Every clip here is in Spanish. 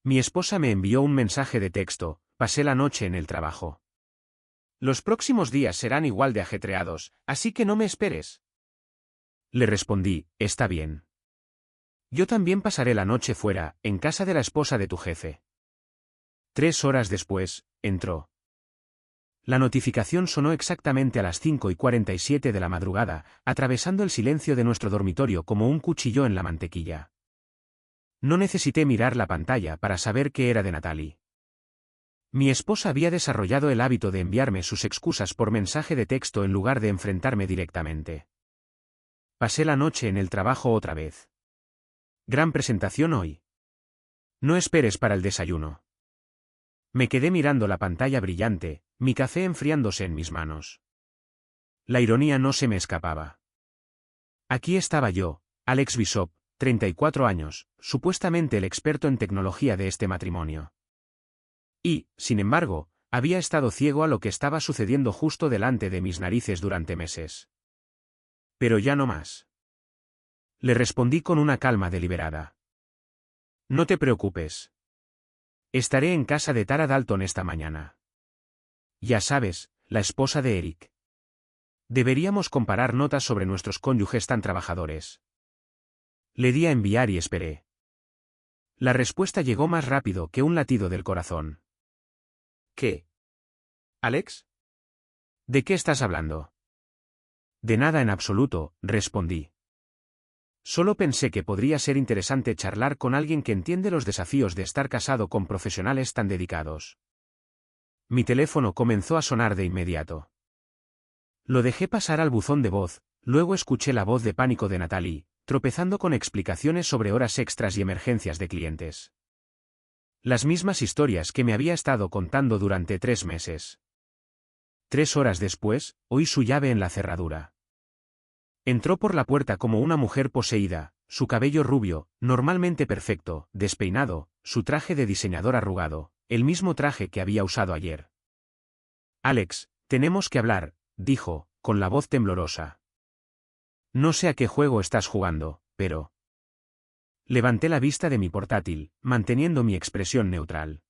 Mi esposa me envió un mensaje de texto: pasé la noche en el trabajo. Los próximos días serán igual de ajetreados, así que no me esperes. Le respondí: está bien. Yo también pasaré la noche fuera, en casa de la esposa de tu jefe. 3 horas después, entró. La notificación sonó exactamente a las 5:47 de la madrugada, atravesando el silencio de nuestro dormitorio como un cuchillo en la mantequilla. No necesité mirar la pantalla para saber que era de Natalie. Mi esposa había desarrollado el hábito de enviarme sus excusas por mensaje de texto en lugar de enfrentarme directamente. Pasé la noche en el trabajo otra vez. Gran presentación hoy. No esperes para el desayuno. Me quedé mirando la pantalla brillante, mi café enfriándose en mis manos. La ironía no se me escapaba. Aquí estaba yo, Alex Bishop, 34 años, supuestamente el experto en tecnología de este matrimonio. Y, sin embargo, había estado ciego a lo que estaba sucediendo justo delante de mis narices durante meses. Pero ya no más. Le respondí con una calma deliberada. No te preocupes. Estaré en casa de Tara Dalton esta mañana. Ya sabes, la esposa de Eric. Deberíamos comparar notas sobre nuestros cónyuges tan trabajadores. Le di a enviar y esperé. La respuesta llegó más rápido que un latido del corazón. ¿Qué? ¿Alex? ¿De qué estás hablando? De nada en absoluto, respondí. Solo pensé que podría ser interesante charlar con alguien que entiende los desafíos de estar casado con profesionales tan dedicados. Mi teléfono comenzó a sonar de inmediato. Lo dejé pasar al buzón de voz, luego escuché la voz de pánico de Natalie, tropezando con explicaciones sobre horas extras y emergencias de clientes. Las mismas historias que me había estado contando durante 3 meses. 3 horas después, oí su llave en la cerradura. Entró por la puerta como una mujer poseída, su cabello rubio, normalmente perfecto, despeinado, su traje de diseñador arrugado, el mismo traje que había usado ayer. Alex, tenemos que hablar, dijo, con la voz temblorosa. No sé a qué juego estás jugando, pero... Levanté la vista de mi portátil, manteniendo mi expresión neutral.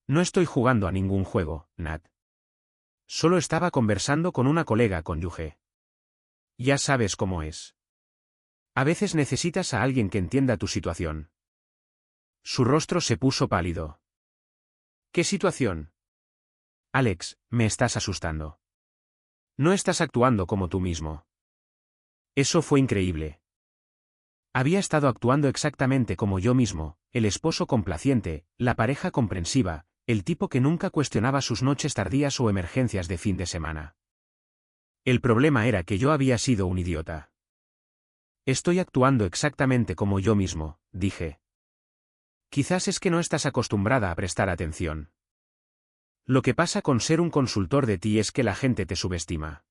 No estoy jugando a ningún juego, Nat. Solo estaba conversando con una colega cónyuge. Ya sabes cómo es. A veces necesitas a alguien que entienda tu situación. Su rostro se puso pálido. ¿Qué situación? Alex, me estás asustando. No estás actuando como tú mismo. Eso fue increíble. Había estado actuando exactamente como yo mismo, el esposo complaciente, la pareja comprensiva, el tipo que nunca cuestionaba sus noches tardías o emergencias de fin de semana. El problema era que yo había sido un idiota. Estoy actuando exactamente como yo mismo, dije. Quizás es que no estás acostumbrada a prestar atención. Lo que pasa con ser un consultor de ti es que la gente te subestima.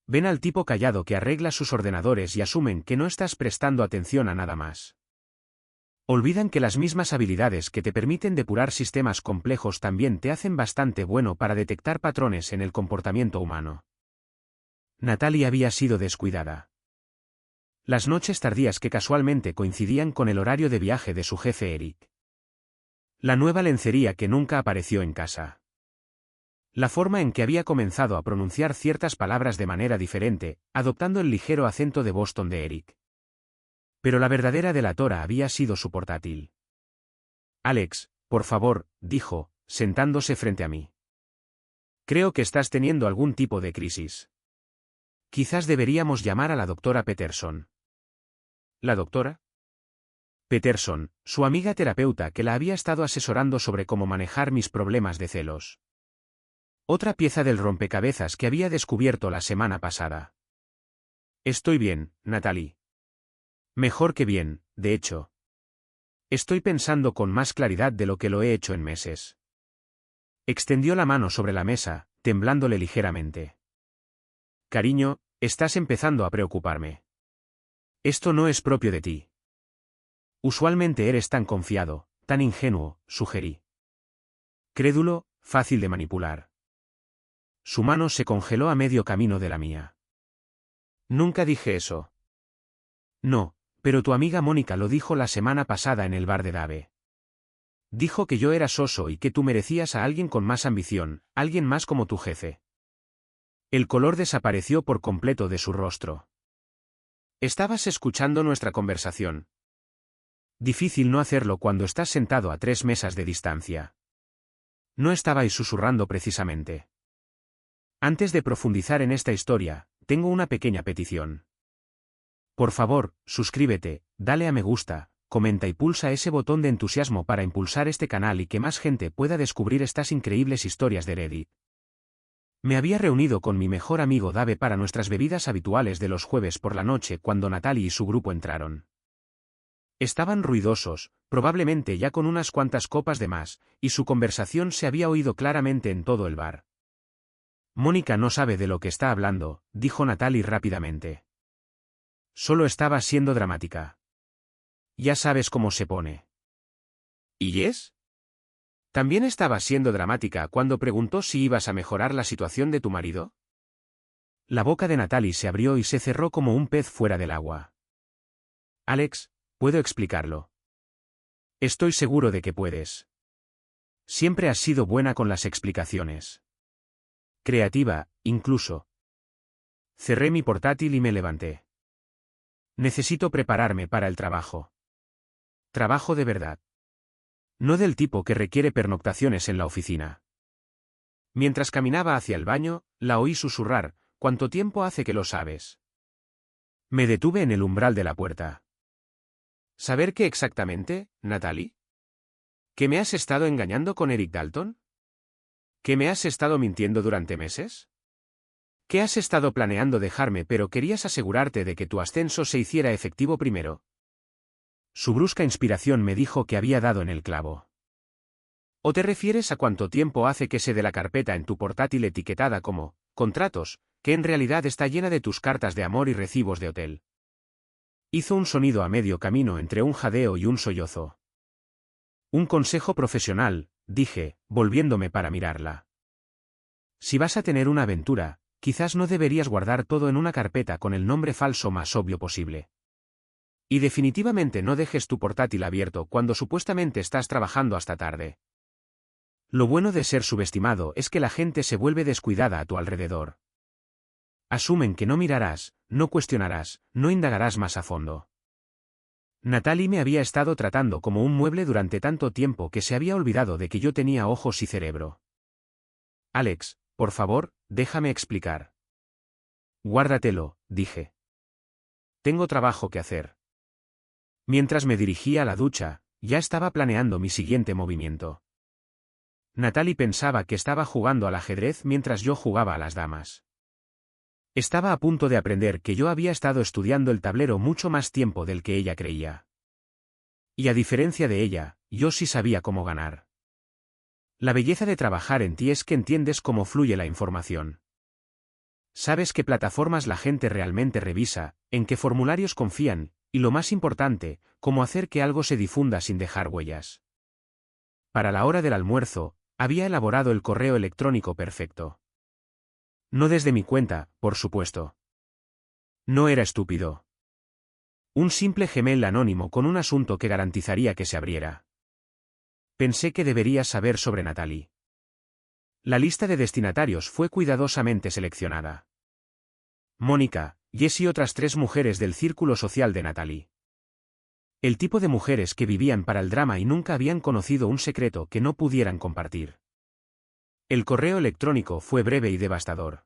Ven al tipo callado que arregla sus ordenadores y asumen que no estás prestando atención a nada más. Olvidan que las mismas habilidades que te permiten depurar sistemas complejos también te hacen bastante bueno para detectar patrones en el comportamiento humano. Natalie había sido descuidada. Las noches tardías que casualmente coincidían con el horario de viaje de su jefe Eric. La nueva lencería que nunca apareció en casa. La forma en que había comenzado a pronunciar ciertas palabras de manera diferente, adoptando el ligero acento de Boston de Eric. Pero la verdadera delatora había sido su portátil. Alex, por favor, dijo, sentándose frente a mí. Creo que estás teniendo algún tipo de crisis. Quizás deberíamos llamar a la doctora Peterson. ¿La doctora? Peterson, su amiga terapeuta que la había estado asesorando sobre cómo manejar mis problemas de celos. Otra pieza del rompecabezas que había descubierto la semana pasada. Estoy bien, Natalie. Mejor que bien, de hecho. Estoy pensando con más claridad de lo que lo he hecho en meses. Extendió la mano sobre la mesa, temblándole ligeramente. Cariño, estás empezando a preocuparme. Esto no es propio de ti. Usualmente eres tan confiado, tan ingenuo, sugerí. Crédulo, fácil de manipular. Su mano se congeló a medio camino de la mía. Nunca dije eso. No, pero tu amiga Mónica lo dijo la semana pasada en el bar de Dave. Dijo que yo era soso y que tú merecías a alguien con más ambición, alguien más como tu jefe. El color desapareció por completo de su rostro. Estabas escuchando nuestra conversación. Difícil no hacerlo cuando estás sentado a 3 mesas de distancia. No estabais susurrando precisamente. Antes de profundizar en esta historia, tengo una pequeña petición. Por favor, suscríbete, dale a me gusta, comenta y pulsa ese botón de entusiasmo para impulsar este canal y que más gente pueda descubrir estas increíbles historias de Reddit. Me había reunido con mi mejor amigo Dave para nuestras bebidas habituales de los jueves por la noche cuando Natalie y su grupo entraron. Estaban ruidosos, probablemente ya con unas cuantas copas de más, y su conversación se había oído claramente en todo el bar. Mónica no sabe de lo que está hablando, dijo Natalie rápidamente. Solo estaba siendo dramática. Ya sabes cómo se pone. ¿Y Jess? ¿También estaba siendo dramática cuando preguntó si ibas a mejorar la situación de tu marido? La boca de Natalie se abrió y se cerró como un pez fuera del agua. Alex, puedo explicarlo. Estoy seguro de que puedes. Siempre has sido buena con las explicaciones. Creativa, incluso. Cerré mi portátil y me levanté. Necesito prepararme para el trabajo. Trabajo de verdad. No del tipo que requiere pernoctaciones en la oficina. Mientras caminaba hacia el baño, la oí susurrar, ¿cuánto tiempo hace que lo sabes? Me detuve en el umbral de la puerta. ¿Saber qué exactamente, Natalie? ¿Que me has estado engañando con Eric Dalton? ¿Que me has estado mintiendo durante meses? ¿Que has estado planeando dejarme pero querías asegurarte de que tu ascenso se hiciera efectivo primero? Su brusca inspiración me dijo que había dado en el clavo. ¿O te refieres a cuánto tiempo hace que sé de la carpeta en tu portátil etiquetada como contratos, que en realidad está llena de tus cartas de amor y recibos de hotel? Hizo un sonido a medio camino entre un jadeo y un sollozo. Un consejo profesional, dije, volviéndome para mirarla. Si vas a tener una aventura, quizás no deberías guardar todo en una carpeta con el nombre falso más obvio posible. Y definitivamente no dejes tu portátil abierto cuando supuestamente estás trabajando hasta tarde. Lo bueno de ser subestimado es que la gente se vuelve descuidada a tu alrededor. Asumen que no mirarás, no cuestionarás, no indagarás más a fondo. Natalie me había estado tratando como un mueble durante tanto tiempo que se había olvidado de que yo tenía ojos y cerebro. Alex, por favor, déjame explicar. Guárdatelo, dije. Tengo trabajo que hacer. Mientras me dirigía a la ducha, ya estaba planeando mi siguiente movimiento. Natalie pensaba que estaba jugando al ajedrez mientras yo jugaba a las damas. Estaba a punto de aprender que yo había estado estudiando el tablero mucho más tiempo del que ella creía. Y a diferencia de ella, yo sí sabía cómo ganar. La belleza de trabajar en ti es que entiendes cómo fluye la información. Sabes qué plataformas la gente realmente revisa, en qué formularios confían, y lo más importante, cómo hacer que algo se difunda sin dejar huellas. Para la hora del almuerzo, había elaborado el correo electrónico perfecto. No desde mi cuenta, por supuesto. No era estúpido. Un simple Gmail anónimo con un asunto que garantizaría que se abriera. Pensé que deberías saber sobre Natalie. La lista de destinatarios fue cuidadosamente seleccionada. Mónica, Jess y otras 3 mujeres del círculo social de Natalie. El tipo de mujeres que vivían para el drama y nunca habían conocido un secreto que no pudieran compartir. El correo electrónico fue breve y devastador.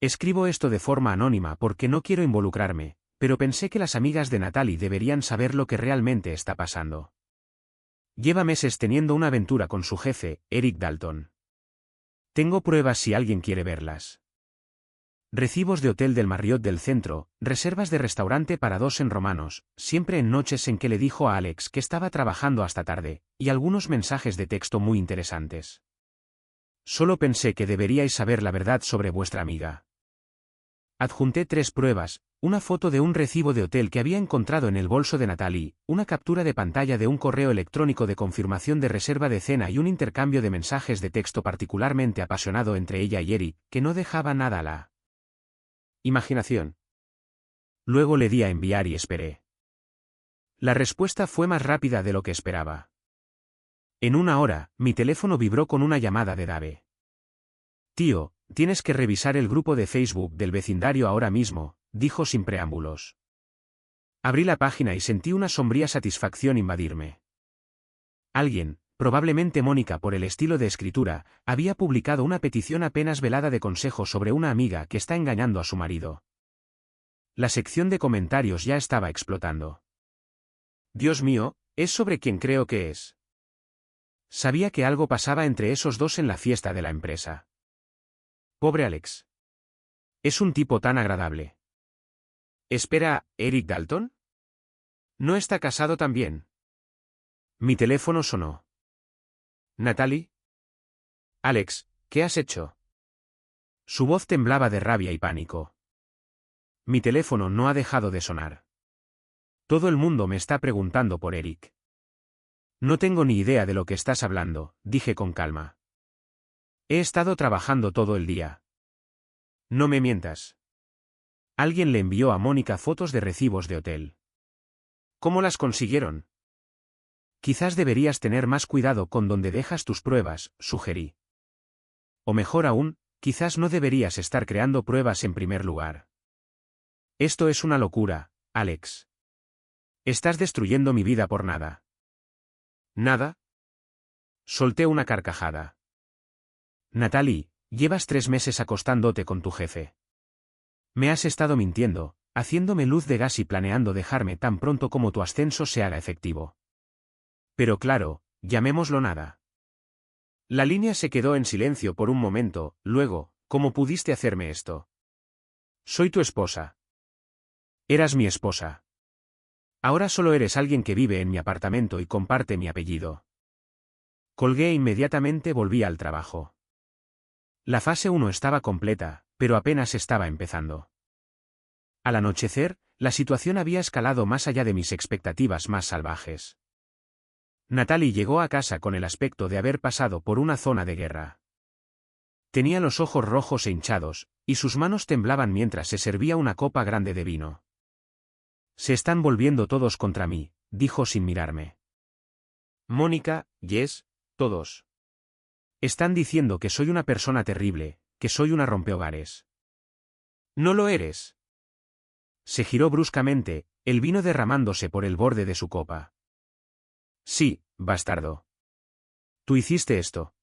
Escribo esto de forma anónima porque no quiero involucrarme, pero pensé que las amigas de Natalie deberían saber lo que realmente está pasando. Lleva meses teniendo una aventura con su jefe, Eric Dalton. Tengo pruebas si alguien quiere verlas. Recibos de hotel del Marriott del centro, reservas de restaurante para 2 en Romanos, siempre en noches en que le dijo a Alex que estaba trabajando hasta tarde, y algunos mensajes de texto muy interesantes. Solo pensé que deberíais saber la verdad sobre vuestra amiga. Adjunté 3 pruebas, una foto de un recibo de hotel que había encontrado en el bolso de Natalie, una captura de pantalla de un correo electrónico de confirmación de reserva de cena y un intercambio de mensajes de texto particularmente apasionado entre ella y Eric, que no dejaba nada a la imaginación. Luego le di a enviar y esperé. La respuesta fue más rápida de lo que esperaba. En una hora, mi teléfono vibró con una llamada de Dave. Tío, tienes que revisar el grupo de Facebook del vecindario ahora mismo, dijo sin preámbulos. Abrí la página y sentí una sombría satisfacción invadirme. Alguien, probablemente Mónica por el estilo de escritura, había publicado una petición apenas velada de consejo sobre una amiga que está engañando a su marido. La sección de comentarios ya estaba explotando. Dios mío, es sobre quien creo que es. Sabía que algo pasaba entre esos dos en la fiesta de la empresa. Pobre Alex. Es un tipo tan agradable. Espera, ¿Eric Dalton? ¿No está casado también? Mi teléfono sonó. ¿Natalie? Alex, ¿qué has hecho? Su voz temblaba de rabia y pánico. Mi teléfono no ha dejado de sonar. Todo el mundo me está preguntando por Eric. No tengo ni idea de lo que estás hablando, dije con calma. He estado trabajando todo el día. No me mientas. Alguien le envió a Mónica fotos de recibos de hotel. ¿Cómo las consiguieron? Quizás deberías tener más cuidado con dónde dejas tus pruebas, sugerí. O mejor aún, quizás no deberías estar creando pruebas en primer lugar. Esto es una locura, Alex. Estás destruyendo mi vida por nada. ¿Nada? Solté una carcajada. Natalie, llevas 3 meses acostándote con tu jefe. Me has estado mintiendo, haciéndome luz de gas y planeando dejarme tan pronto como tu ascenso se haga efectivo. Pero claro, llamémoslo nada. La línea se quedó en silencio por un momento, luego, ¿cómo pudiste hacerme esto? Soy tu esposa. Eras mi esposa. Ahora solo eres alguien que vive en mi apartamento y comparte mi apellido. Colgué e inmediatamente volví al trabajo. La fase 1 estaba completa, pero apenas estaba empezando. Al anochecer, la situación había escalado más allá de mis expectativas más salvajes. Natalie llegó a casa con el aspecto de haber pasado por una zona de guerra. Tenía los ojos rojos e hinchados, y sus manos temblaban mientras se servía una copa grande de vino. Se están volviendo todos contra mí, dijo sin mirarme. Mónica, Jess, todos. Están diciendo que soy una persona terrible, que soy una rompehogares. No lo eres. Se giró bruscamente, el vino derramándose por el borde de su copa. Sí, bastardo. Tú hiciste esto.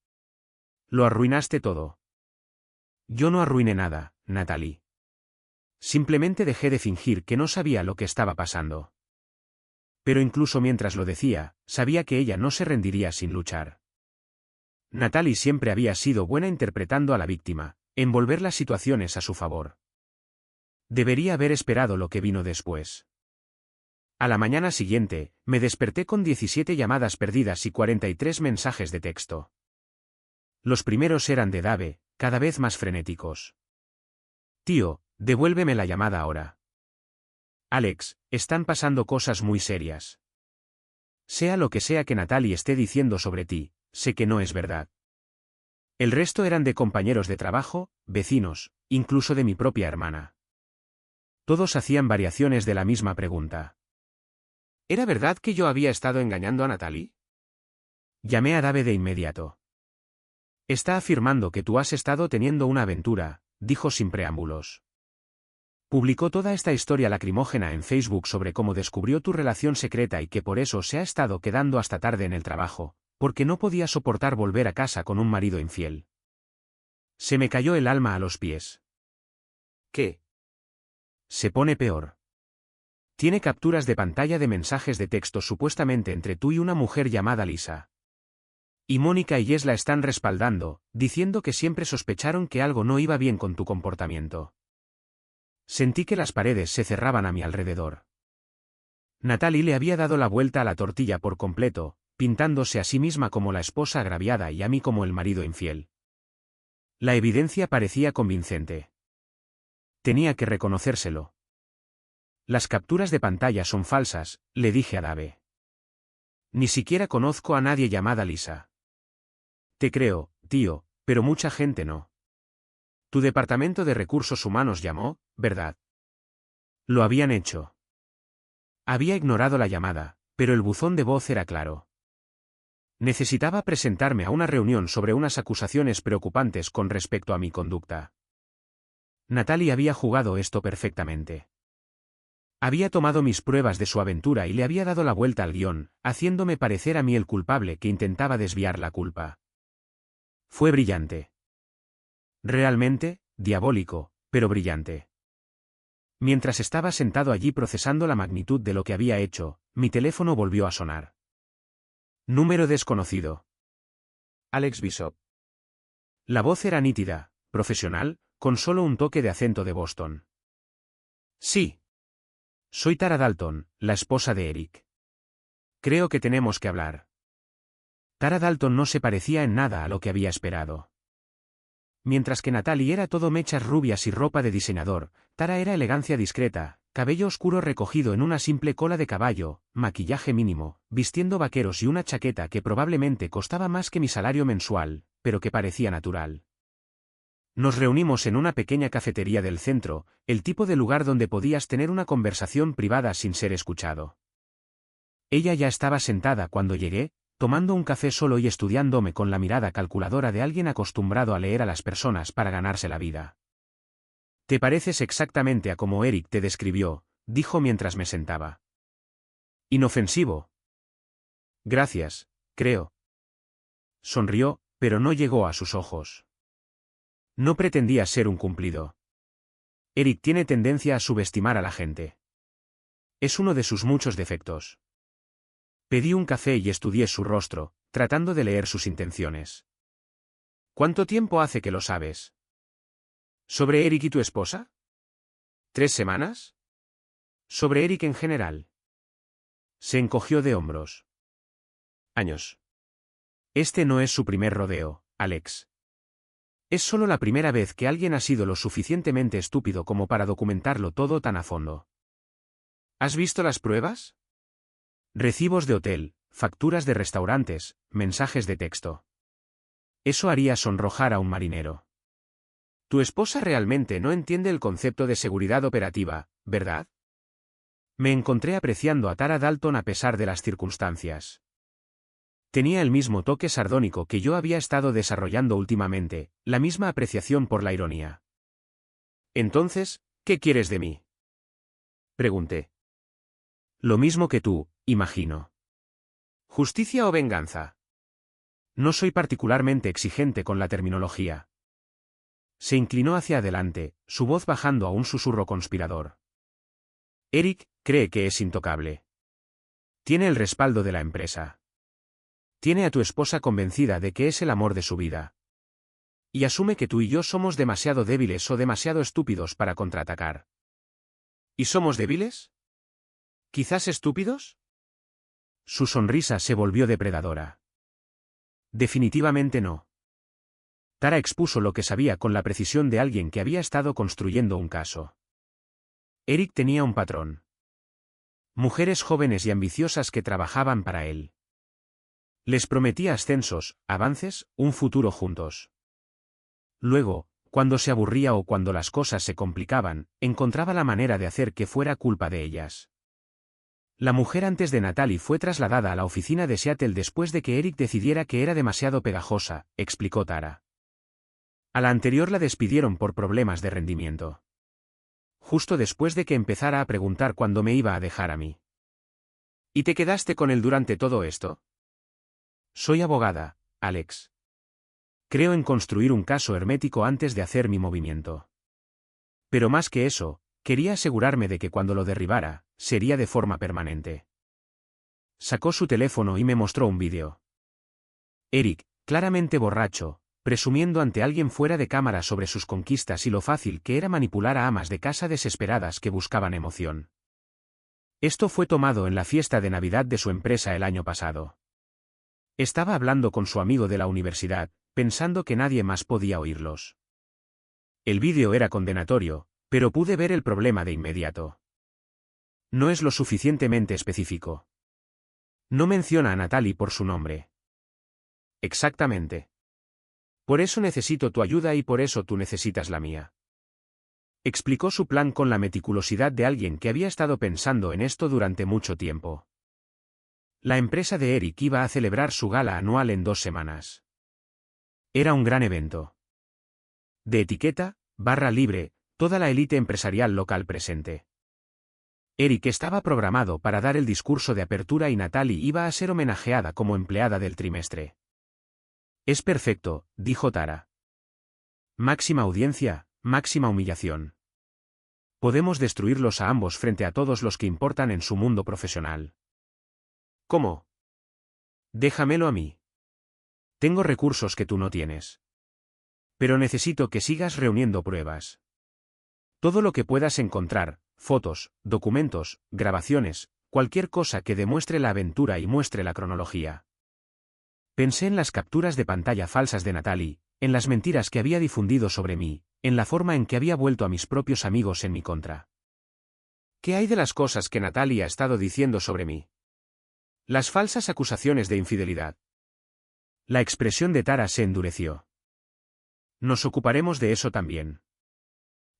Lo arruinaste todo. Yo no arruiné nada, Natalie. Simplemente dejé de fingir que no sabía lo que estaba pasando. Pero incluso mientras lo decía, sabía que ella no se rendiría sin luchar. Natalie siempre había sido buena interpretando a la víctima, envolver las situaciones a su favor. Debería haber esperado lo que vino después. A la mañana siguiente, me desperté con 17 llamadas perdidas y 43 mensajes de texto. Los primeros eran de Dave, cada vez más frenéticos. Tío, devuélveme la llamada ahora. Alex, están pasando cosas muy serias. Sea lo que sea que Natalie esté diciendo sobre ti, sé que no es verdad. El resto eran de compañeros de trabajo, vecinos, incluso de mi propia hermana. Todos hacían variaciones de la misma pregunta. ¿Era verdad que yo había estado engañando a Natalie? Llamé a Dave de inmediato. Está afirmando que tú has estado teniendo una aventura, dijo sin preámbulos. Publicó toda esta historia lacrimógena en Facebook sobre cómo descubrió tu relación secreta y que por eso se ha estado quedando hasta tarde en el trabajo, porque no podía soportar volver a casa con un marido infiel. Se me cayó el alma a los pies. ¿Qué? Se pone peor. Tiene capturas de pantalla de mensajes de texto supuestamente entre tú y una mujer llamada Lisa. Y Mónica y Jess la están respaldando, diciendo que siempre sospecharon que algo no iba bien con tu comportamiento. Sentí que las paredes se cerraban a mi alrededor. Natalie le había dado la vuelta a la tortilla por completo, pintándose a sí misma como la esposa agraviada y a mí como el marido infiel. La evidencia parecía convincente. Tenía que reconocérselo. Las capturas de pantalla son falsas, le dije a Dave. Ni siquiera conozco a nadie llamada Lisa. Te creo, tío, pero mucha gente no. Tu departamento de recursos humanos llamó, ¿verdad? Lo habían hecho. Había ignorado la llamada, pero el buzón de voz era claro. Necesitaba presentarme a una reunión sobre unas acusaciones preocupantes con respecto a mi conducta. Natalie había jugado esto perfectamente. Había tomado mis pruebas de su aventura y le había dado la vuelta al guión, haciéndome parecer a mí el culpable que intentaba desviar la culpa. Fue brillante. Realmente, diabólico, pero brillante. Mientras estaba sentado allí procesando la magnitud de lo que había hecho, mi teléfono volvió a sonar. Número desconocido. Alex Bishop. La voz era nítida, profesional, con solo un toque de acento de Boston. Sí. Soy Tara Dalton, la esposa de Eric. Creo que tenemos que hablar. Tara Dalton no se parecía en nada a lo que había esperado. Mientras que Natalie era todo mechas rubias y ropa de diseñador, Tara era elegancia discreta, cabello oscuro recogido en una simple cola de caballo, maquillaje mínimo, vistiendo vaqueros y una chaqueta que probablemente costaba más que mi salario mensual, pero que parecía natural. Nos reunimos en una pequeña cafetería del centro, el tipo de lugar donde podías tener una conversación privada sin ser escuchado. Ella ya estaba sentada cuando llegué, tomando un café solo y estudiándome con la mirada calculadora de alguien acostumbrado a leer a las personas para ganarse la vida. «Te pareces exactamente a como Eric te describió», dijo mientras me sentaba. «Inofensivo». «Gracias, creo». Sonrió, pero no llegó a sus ojos. No pretendía ser un cumplido. Eric tiene tendencia a subestimar a la gente. Es uno de sus muchos defectos. Pedí un café y estudié su rostro, tratando de leer sus intenciones. ¿Cuánto tiempo hace que lo sabes? ¿Sobre Eric y tu esposa? ¿3 semanas? ¿Sobre Eric en general? Se encogió de hombros. Años. Este no es su primer rodeo, Alex. Es solo la primera vez que alguien ha sido lo suficientemente estúpido como para documentarlo todo tan a fondo. ¿Has visto las pruebas? Recibos de hotel, facturas de restaurantes, mensajes de texto. Eso haría sonrojar a un marinero. Tu esposa realmente no entiende el concepto de seguridad operativa, ¿verdad? Me encontré apreciando a Tara Dalton a pesar de las circunstancias. Tenía el mismo toque sardónico que yo había estado desarrollando últimamente, la misma apreciación por la ironía. Entonces, ¿qué quieres de mí? Pregunté. Lo mismo que tú, imagino. ¿Justicia o venganza? No soy particularmente exigente con la terminología. Se inclinó hacia adelante, su voz bajando a un susurro conspirador. Eric cree que es intocable. Tiene el respaldo de la empresa. Tiene a tu esposa convencida de que es el amor de su vida. Y asume que tú y yo somos demasiado débiles o demasiado estúpidos para contraatacar. ¿Y somos débiles? ¿Quizás estúpidos? Su sonrisa se volvió depredadora. Definitivamente no. Tara expuso lo que sabía con la precisión de alguien que había estado construyendo un caso. Eric tenía un patrón. Mujeres jóvenes y ambiciosas que trabajaban para él. Les prometía ascensos, avances, un futuro juntos. Luego, cuando se aburría o cuando las cosas se complicaban, encontraba la manera de hacer que fuera culpa de ellas. La mujer antes de Natalie fue trasladada a la oficina de Seattle después de que Eric decidiera que era demasiado pegajosa, explicó Tara. A la anterior la despidieron por problemas de rendimiento. Justo después de que empezara a preguntar cuándo me iba a dejar a mí. ¿Y te quedaste con él durante todo esto? Soy abogada, Alex. Creo en construir un caso hermético antes de hacer mi movimiento. Pero más que eso, quería asegurarme de que cuando lo derribara, sería de forma permanente. Sacó su teléfono y me mostró un vídeo. Eric, claramente borracho, presumiendo ante alguien fuera de cámara sobre sus conquistas y lo fácil que era manipular a amas de casa desesperadas que buscaban emoción. Esto fue tomado en la fiesta de Navidad de su empresa el año pasado. Estaba hablando con su amigo de la universidad, pensando que nadie más podía oírlos. El vídeo era condenatorio, pero pude ver el problema de inmediato. No es lo suficientemente específico. No menciona a Natalie por su nombre. Exactamente. Por eso necesito tu ayuda y por eso tú necesitas la mía. Explicó su plan con la meticulosidad de alguien que había estado pensando en esto durante mucho tiempo. La empresa de Eric iba a celebrar su gala anual en 2 semanas. Era un gran evento. De etiqueta, barra libre, toda la élite empresarial local presente. Eric estaba programado para dar el discurso de apertura y Natalie iba a ser homenajeada como empleada del trimestre. Es perfecto, dijo Tara. Máxima audiencia, máxima humillación. Podemos destruirlos a ambos frente a todos los que importan en su mundo profesional. ¿Cómo? Déjamelo a mí. Tengo recursos que tú no tienes. Pero necesito que sigas reuniendo pruebas. Todo lo que puedas encontrar, fotos, documentos, grabaciones, cualquier cosa que demuestre la aventura y muestre la cronología. Pensé en las capturas de pantalla falsas de Natalie, en las mentiras que había difundido sobre mí, en la forma en que había vuelto a mis propios amigos en mi contra. ¿Qué hay de las cosas que Natalie ha estado diciendo sobre mí? Las falsas acusaciones de infidelidad. La expresión de Tara se endureció. Nos ocuparemos de eso también.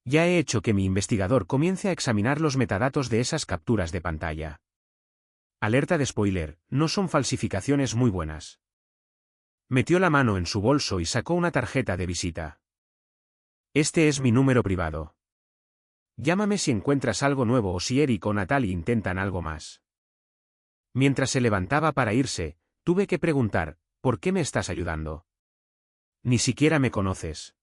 Ya he hecho que mi investigador comience a examinar los metadatos de esas capturas de pantalla. Alerta de spoiler, no son falsificaciones muy buenas. Metió la mano en su bolso y sacó una tarjeta de visita. Este es mi número privado. Llámame si encuentras algo nuevo o si Eric o Natalie intentan algo más. Mientras se levantaba para irse, tuve que preguntar, ¿por qué me estás ayudando? Ni siquiera me conoces.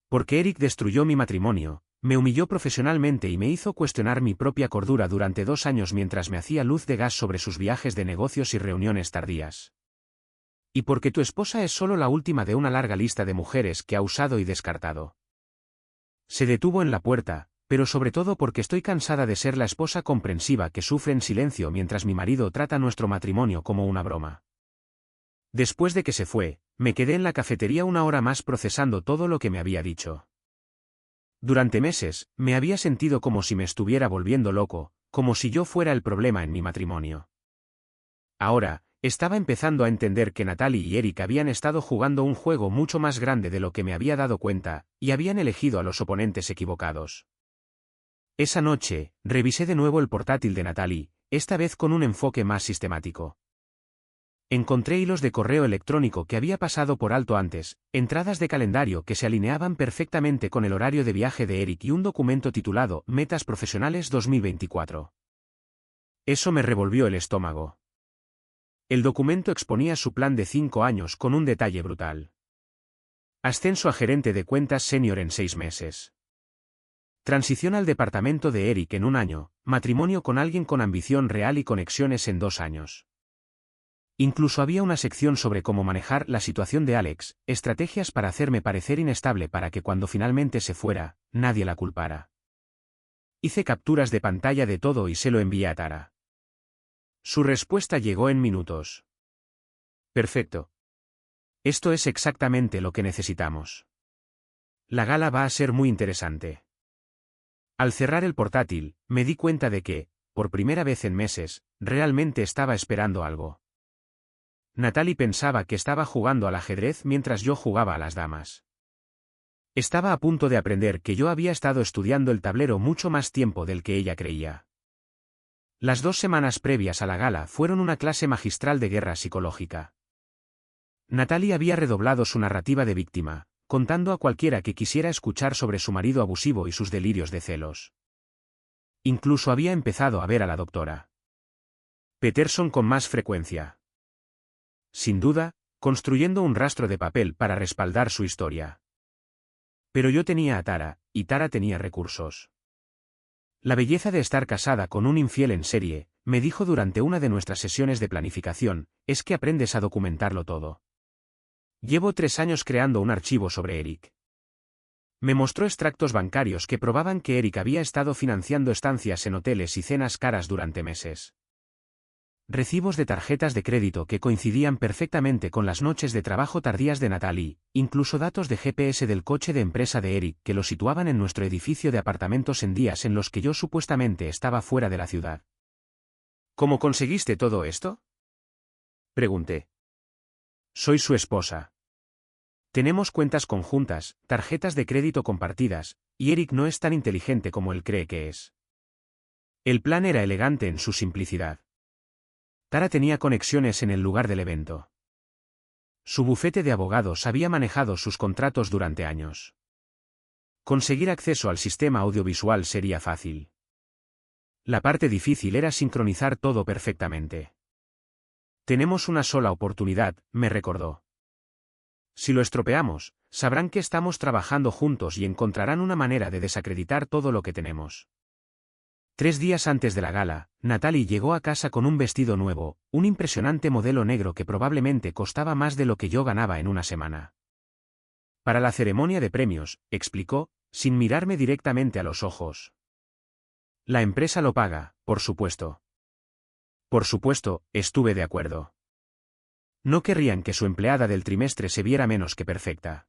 Porque Eric destruyó mi matrimonio, me humilló profesionalmente y me hizo cuestionar mi propia cordura durante 2 años mientras me hacía luz de gas sobre sus viajes de negocios y reuniones tardías. Y porque tu esposa es solo la última de una larga lista de mujeres que ha usado y descartado. Se detuvo en la puerta, pero sobre todo porque estoy cansada de ser la esposa comprensiva que sufre en silencio mientras mi marido trata nuestro matrimonio como una broma. Después de que se fue, me quedé en la cafetería 1 hora más procesando todo lo que me había dicho. Durante meses, me había sentido como si me estuviera volviendo loco, como si yo fuera el problema en mi matrimonio. Ahora, estaba empezando a entender que Natalie y Eric habían estado jugando un juego mucho más grande de lo que me había dado cuenta, y habían elegido a los oponentes equivocados. Esa noche, revisé de nuevo el portátil de Natalie, esta vez con un enfoque más sistemático. Encontré hilos de correo electrónico que había pasado por alto antes, entradas de calendario que se alineaban perfectamente con el horario de viaje de Eric y un documento titulado Metas Profesionales 2024. Eso me revolvió el estómago. El documento exponía su plan de 5 años con un detalle brutal. Ascenso a gerente de cuentas senior en 6 meses. Transición al departamento de Eric en 1 año, matrimonio con alguien con ambición real y conexiones en 2 años. Incluso había una sección sobre cómo manejar la situación de Alex, estrategias para hacerme parecer inestable para que cuando finalmente se fuera, nadie la culpara. Hice capturas de pantalla de todo y se lo envié a Tara. Su respuesta llegó en minutos. Perfecto. Esto es exactamente lo que necesitamos. La gala va a ser muy interesante. Al cerrar el portátil, me di cuenta de que, por primera vez en meses, realmente estaba esperando algo. Natalie pensaba que estaba jugando al ajedrez mientras yo jugaba a las damas. Estaba a punto de aprender que yo había estado estudiando el tablero mucho más tiempo del que ella creía. Las 2 semanas previas a la gala fueron una clase magistral de guerra psicológica. Natalie había redoblado su narrativa de víctima, contando a cualquiera que quisiera escuchar sobre su marido abusivo y sus delirios de celos. Incluso había empezado a ver a la doctora Peterson con más frecuencia. Sin duda, construyendo un rastro de papel para respaldar su historia. Pero yo tenía a Tara, y Tara tenía recursos. La belleza de estar casada con un infiel en serie, me dijo durante una de nuestras sesiones de planificación, es que aprendes a documentarlo todo. Llevo 3 años creando un archivo sobre Eric. Me mostró extractos bancarios que probaban que Eric había estado financiando estancias en hoteles y cenas caras durante meses. Recibos de tarjetas de crédito que coincidían perfectamente con las noches de trabajo tardías de Natalie, incluso datos de GPS del coche de empresa de Eric que lo situaban en nuestro edificio de apartamentos en días en los que yo supuestamente estaba fuera de la ciudad. ¿Cómo conseguiste todo esto?, pregunté. Soy su esposa. Tenemos cuentas conjuntas, tarjetas de crédito compartidas, y Eric no es tan inteligente como él cree que es. El plan era elegante en su simplicidad. Tara tenía conexiones en el lugar del evento. Su bufete de abogados había manejado sus contratos durante años. Conseguir acceso al sistema audiovisual sería fácil. La parte difícil era sincronizar todo perfectamente. Tenemos una sola oportunidad, me recordó. Si lo estropeamos, sabrán que estamos trabajando juntos y encontrarán una manera de desacreditar todo lo que tenemos. 3 días antes de la gala, Natalie llegó a casa con un vestido nuevo, un impresionante modelo negro que probablemente costaba más de lo que yo ganaba en una semana. Para la ceremonia de premios, explicó, sin mirarme directamente a los ojos. La empresa lo paga, por supuesto. Por supuesto, estuve de acuerdo. No querrían que su empleada del trimestre se viera menos que perfecta.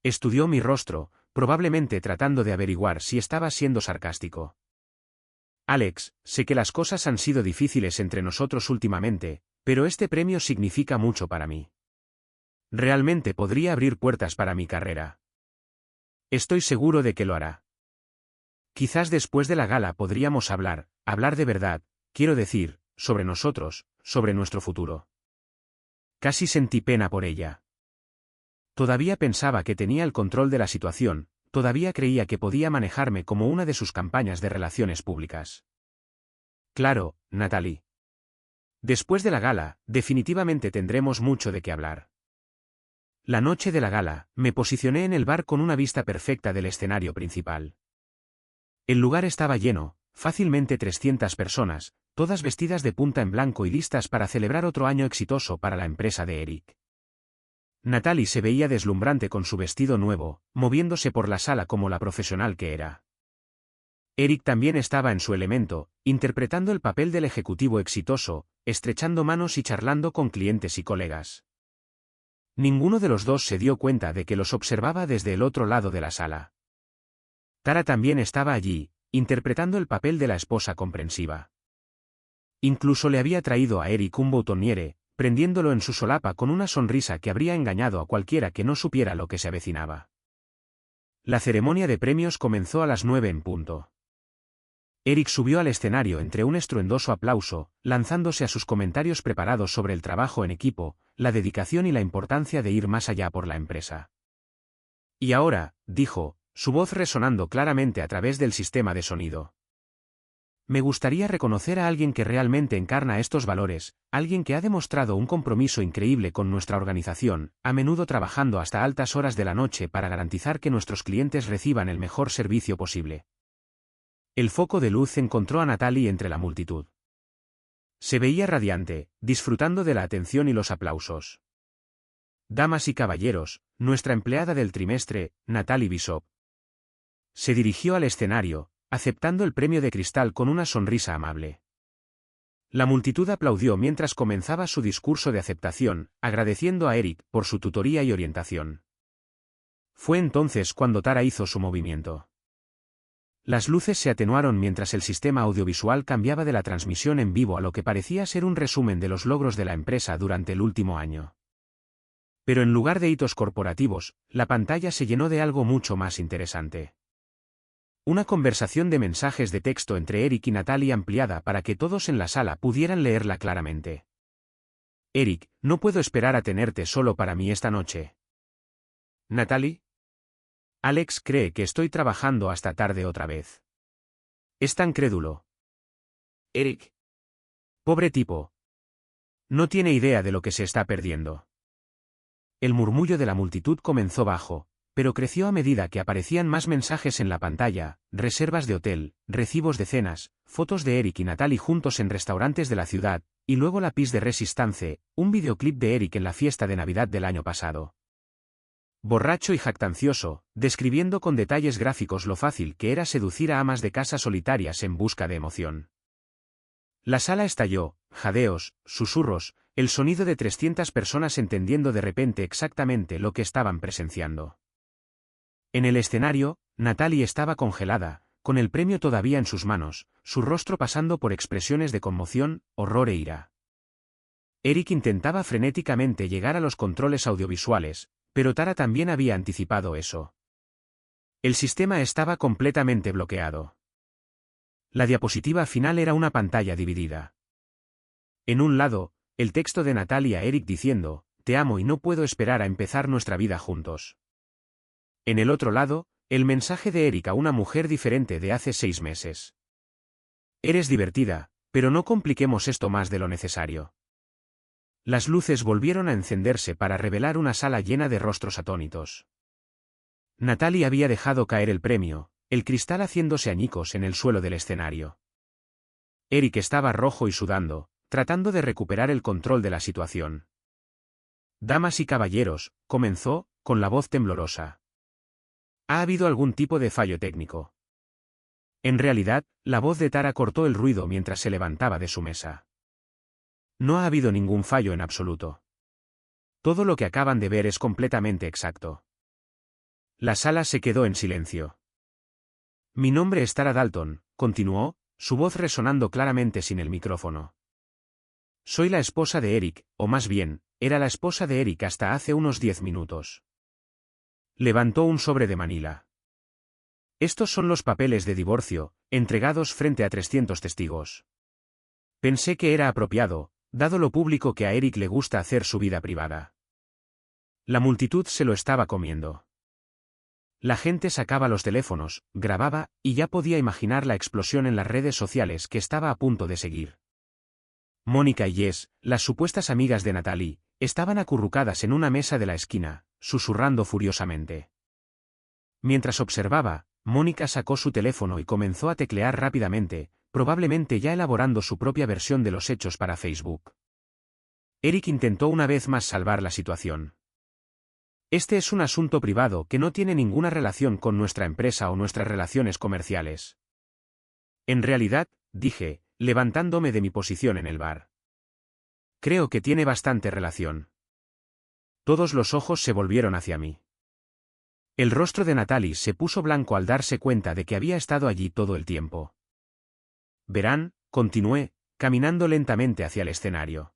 Estudió mi rostro, probablemente tratando de averiguar si estaba siendo sarcástico. Alex, sé que las cosas han sido difíciles entre nosotros últimamente, pero este premio significa mucho para mí. Realmente podría abrir puertas para mi carrera. Estoy seguro de que lo hará. Quizás después de la gala podríamos hablar de verdad, quiero decir, sobre nosotros, sobre nuestro futuro. Casi sentí pena por ella. Todavía pensaba que tenía el control de la situación, todavía creía que podía manejarme como una de sus campañas de relaciones públicas. Claro, Natalie. Después de la gala, definitivamente tendremos mucho de qué hablar. La noche de la gala, me posicioné en el bar con una vista perfecta del escenario principal. El lugar estaba lleno, fácilmente 300 personas, todas vestidas de punta en blanco y listas para celebrar otro año exitoso para la empresa de Eric. Natalie se veía deslumbrante con su vestido nuevo, moviéndose por la sala como la profesional que era. Eric también estaba en su elemento, interpretando el papel del ejecutivo exitoso, estrechando manos y charlando con clientes y colegas. Ninguno de los dos se dio cuenta de que los observaba desde el otro lado de la sala. Tara también estaba allí, interpretando el papel de la esposa comprensiva. Incluso le había traído a Eric un boutonniere, prendiéndolo en su solapa con una sonrisa que habría engañado a cualquiera que no supiera lo que se avecinaba. La ceremonia de premios comenzó a las 9 en punto. Eric subió al escenario entre un estruendoso aplauso, lanzándose a sus comentarios preparados sobre el trabajo en equipo, la dedicación y la importancia de ir más allá por la empresa. Y ahora, dijo, su voz resonando claramente a través del sistema de sonido. Me gustaría reconocer a alguien que realmente encarna estos valores, alguien que ha demostrado un compromiso increíble con nuestra organización, a menudo trabajando hasta altas horas de la noche para garantizar que nuestros clientes reciban el mejor servicio posible. El foco de luz encontró a Natalie entre la multitud. Se veía radiante, disfrutando de la atención y los aplausos. Damas y caballeros, nuestra empleada del trimestre, Natalie Bishop. Se dirigió al escenario, aceptando el premio de cristal con una sonrisa amable. La multitud aplaudió mientras comenzaba su discurso de aceptación, agradeciendo a Eric por su tutoría y orientación. Fue entonces cuando Tara hizo su movimiento. Las luces se atenuaron mientras el sistema audiovisual cambiaba de la transmisión en vivo a lo que parecía ser un resumen de los logros de la empresa durante el último año. Pero en lugar de hitos corporativos, la pantalla se llenó de algo mucho más interesante. Una conversación de mensajes de texto entre Eric y Natalie ampliada para que todos en la sala pudieran leerla claramente. Eric, no puedo esperar a tenerte solo para mí esta noche. Natalie. Alex cree que estoy trabajando hasta tarde otra vez. Es tan crédulo. Eric. Pobre tipo. No tiene idea de lo que se está perdiendo. El murmullo de la multitud comenzó bajo, pero creció a medida que aparecían más mensajes en la pantalla, reservas de hotel, recibos de cenas, fotos de Eric y Natalie juntos en restaurantes de la ciudad, y luego la piste de Resistance, un videoclip de Eric en la fiesta de Navidad del año pasado. Borracho y jactancioso, describiendo con detalles gráficos lo fácil que era seducir a amas de casa solitarias en busca de emoción. La sala estalló, jadeos, susurros, el sonido de 300 personas entendiendo de repente exactamente lo que estaban presenciando. En el escenario, Natalie estaba congelada, con el premio todavía en sus manos, su rostro pasando por expresiones de conmoción, horror e ira. Eric intentaba frenéticamente llegar a los controles audiovisuales, pero Tara también había anticipado eso. El sistema estaba completamente bloqueado. La diapositiva final era una pantalla dividida. En un lado, el texto de Natalie a Eric diciendo, te amo y no puedo esperar a empezar nuestra vida juntos. En el otro lado, el mensaje de Eric a una mujer diferente de hace 6 meses. Eres divertida, pero no compliquemos esto más de lo necesario. Las luces volvieron a encenderse para revelar una sala llena de rostros atónitos. Natalie había dejado caer el premio, el cristal haciéndose añicos en el suelo del escenario. Eric estaba rojo y sudando, tratando de recuperar el control de la situación. Damas y caballeros, comenzó, con la voz temblorosa. ¿Ha habido algún tipo de fallo técnico? En realidad, la voz de Tara cortó el ruido mientras se levantaba de su mesa. No ha habido ningún fallo en absoluto. Todo lo que acaban de ver es completamente exacto. La sala se quedó en silencio. Mi nombre es Tara Dalton, continuó, su voz resonando claramente sin el micrófono. Soy la esposa de Eric, o más bien, era la esposa de Eric hasta hace unos 10 minutos. Levantó un sobre de Manila. Estos son los papeles de divorcio, entregados frente a 300 testigos. Pensé que era apropiado, dado lo público que a Eric le gusta hacer su vida privada. La multitud se lo estaba comiendo. La gente sacaba los teléfonos, grababa, y ya podía imaginar la explosión en las redes sociales que estaba a punto de seguir. Mónica y Jess, las supuestas amigas de Natalie, estaban acurrucadas en una mesa de la esquina, susurrando furiosamente. Mientras observaba, Mónica sacó su teléfono y comenzó a teclear rápidamente, probablemente ya elaborando su propia versión de los hechos para Facebook. Eric intentó una vez más salvar la situación. Este es un asunto privado que no tiene ninguna relación con nuestra empresa o nuestras relaciones comerciales. En realidad, dije, levantándome de mi posición en el bar. Creo que tiene bastante relación. Todos los ojos se volvieron hacia mí. El rostro de Natalie se puso blanco al darse cuenta de que había estado allí todo el tiempo. Verán, continué, caminando lentamente hacia el escenario.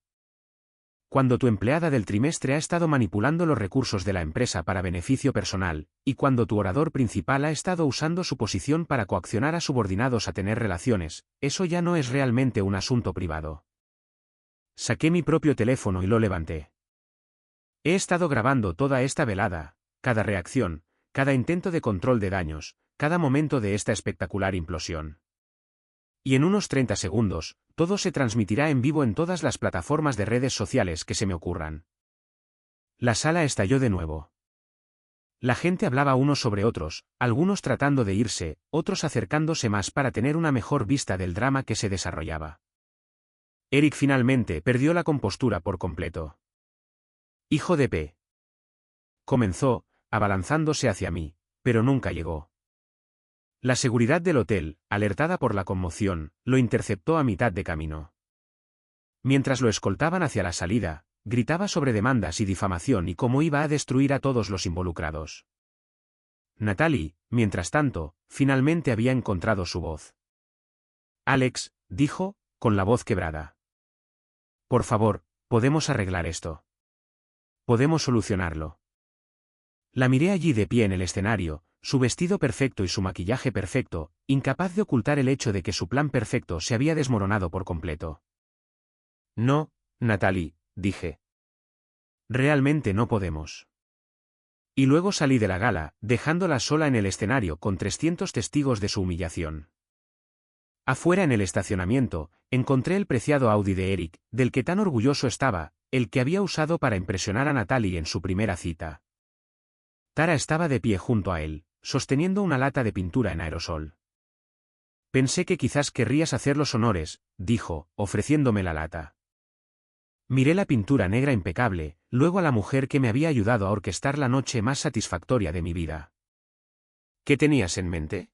Cuando tu empleada del trimestre ha estado manipulando los recursos de la empresa para beneficio personal, y cuando tu orador principal ha estado usando su posición para coaccionar a subordinados a tener relaciones, eso ya no es realmente un asunto privado. Saqué mi propio teléfono y lo levanté. He estado grabando toda esta velada, cada reacción, cada intento de control de daños, cada momento de esta espectacular implosión. Y en unos 30 segundos, todo se transmitirá en vivo en todas las plataformas de redes sociales que se me ocurran. La sala estalló de nuevo. La gente hablaba unos sobre otros, algunos tratando de irse, otros acercándose más para tener una mejor vista del drama que se desarrollaba. Eric finalmente perdió la compostura por completo. Hijo de P. Comenzó, abalanzándose hacia mí, pero nunca llegó. La seguridad del hotel, alertada por la conmoción, lo interceptó a mitad de camino. Mientras lo escoltaban hacia la salida, gritaba sobre demandas y difamación y cómo iba a destruir a todos los involucrados. Natalie, mientras tanto, finalmente había encontrado su voz. Alex, dijo, con la voz quebrada. Por favor, podemos arreglar esto. Podemos solucionarlo. La miré allí de pie en el escenario, su vestido perfecto y su maquillaje perfecto, incapaz de ocultar el hecho de que su plan perfecto se había desmoronado por completo. No, Natalie, dije. Realmente no podemos. Y luego salí de la gala, dejándola sola en el escenario con 300 testigos de su humillación. Afuera en el estacionamiento, encontré el preciado Audi de Eric, del que tan orgulloso estaba, el que había usado para impresionar a Natalie en su primera cita. Tara estaba de pie junto a él, sosteniendo una lata de pintura en aerosol. Pensé que quizás querrías hacer los honores, dijo, ofreciéndome la lata. Miré la pintura negra impecable, luego a la mujer que me había ayudado a orquestar la noche más satisfactoria de mi vida. ¿Qué tenías en mente?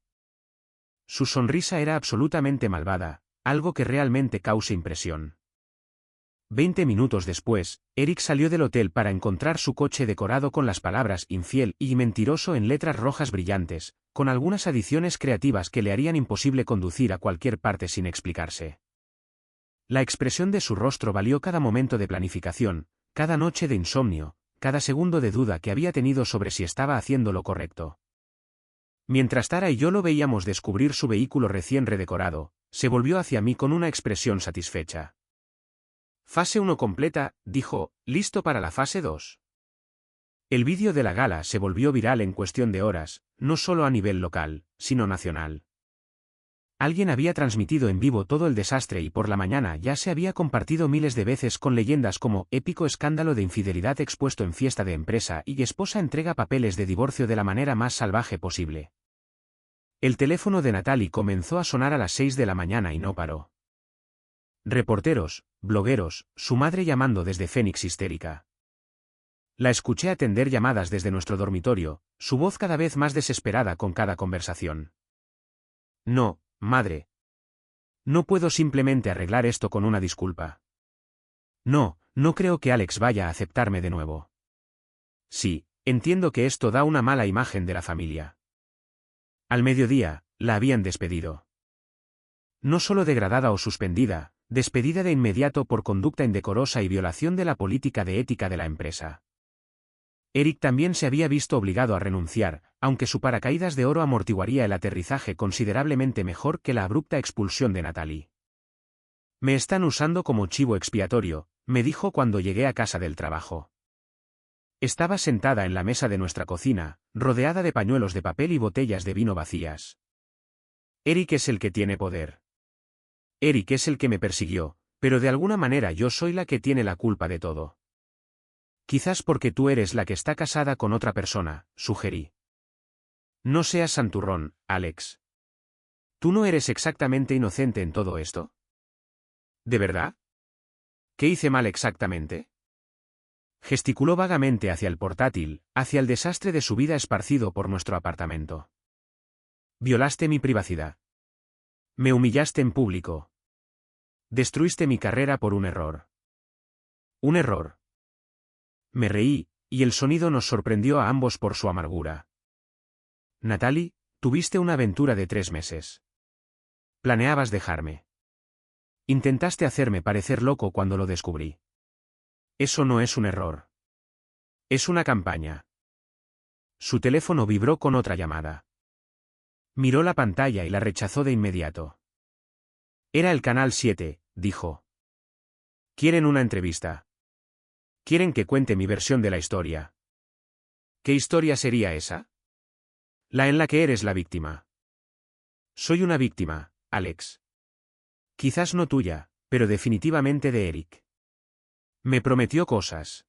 Su sonrisa era absolutamente malvada, algo que realmente causa impresión. 20 minutos después, Eric salió del hotel para encontrar su coche decorado con las palabras infiel y mentiroso en letras rojas brillantes, con algunas adiciones creativas que le harían imposible conducir a cualquier parte sin explicarse. La expresión de su rostro valió cada momento de planificación, cada noche de insomnio, cada segundo de duda que había tenido sobre si estaba haciendo lo correcto. Mientras Tara y yo lo veíamos descubrir su vehículo recién redecorado, se volvió hacia mí con una expresión satisfecha. Fase 1 completa, dijo, listo para la fase 2. El vídeo de la gala se volvió viral en cuestión de horas, no solo a nivel local, sino nacional. Alguien había transmitido en vivo todo el desastre y por la mañana ya se había compartido miles de veces con leyendas como épico escándalo de infidelidad expuesto en fiesta de empresa y esposa entrega papeles de divorcio de la manera más salvaje posible. El teléfono de Natalie comenzó a sonar a las 6 de la mañana y no paró. Reporteros, blogueros, su madre llamando desde Phoenix histérica. La escuché atender llamadas desde nuestro dormitorio, su voz cada vez más desesperada con cada conversación. No, madre. No puedo simplemente arreglar esto con una disculpa. No, no creo que Alex vaya a aceptarme de nuevo. Sí, entiendo que esto da una mala imagen de la familia. Al mediodía, la habían despedido. No solo degradada o suspendida, despedida de inmediato por conducta indecorosa y violación de la política de ética de la empresa. Eric también se había visto obligado a renunciar, aunque su paracaídas de oro amortiguaría el aterrizaje considerablemente mejor que la abrupta expulsión de Natalie. Me están usando como chivo expiatorio, me dijo cuando llegué a casa del trabajo. Estaba sentada en la mesa de nuestra cocina, rodeada de pañuelos de papel y botellas de vino vacías. Eric es el que tiene poder. Eric es el que me persiguió, pero de alguna manera yo soy la que tiene la culpa de todo. Quizás porque tú eres la que está casada con otra persona, sugerí. No seas santurrón, Alex. ¿Tú no eres exactamente inocente en todo esto? ¿De verdad? ¿Qué hice mal exactamente? Gesticuló vagamente hacia el portátil, hacia el desastre de su vida esparcido por nuestro apartamento. Violaste mi privacidad. Me humillaste en público. Destruiste mi carrera por un error. Un error. Me reí, y el sonido nos sorprendió a ambos por su amargura. Natalie, tuviste una aventura de 3 meses. Planeabas dejarme. Intentaste hacerme parecer loco cuando lo descubrí. Eso no es un error. Es una campaña. Su teléfono vibró con otra llamada. Miró la pantalla y la rechazó de inmediato. Era el Canal 7, dijo. Quieren una entrevista. Quieren que cuente mi versión de la historia. ¿Qué historia sería esa? La en la que eres la víctima. Soy una víctima, Alex. Quizás no tuya, pero definitivamente de Eric. Me prometió cosas.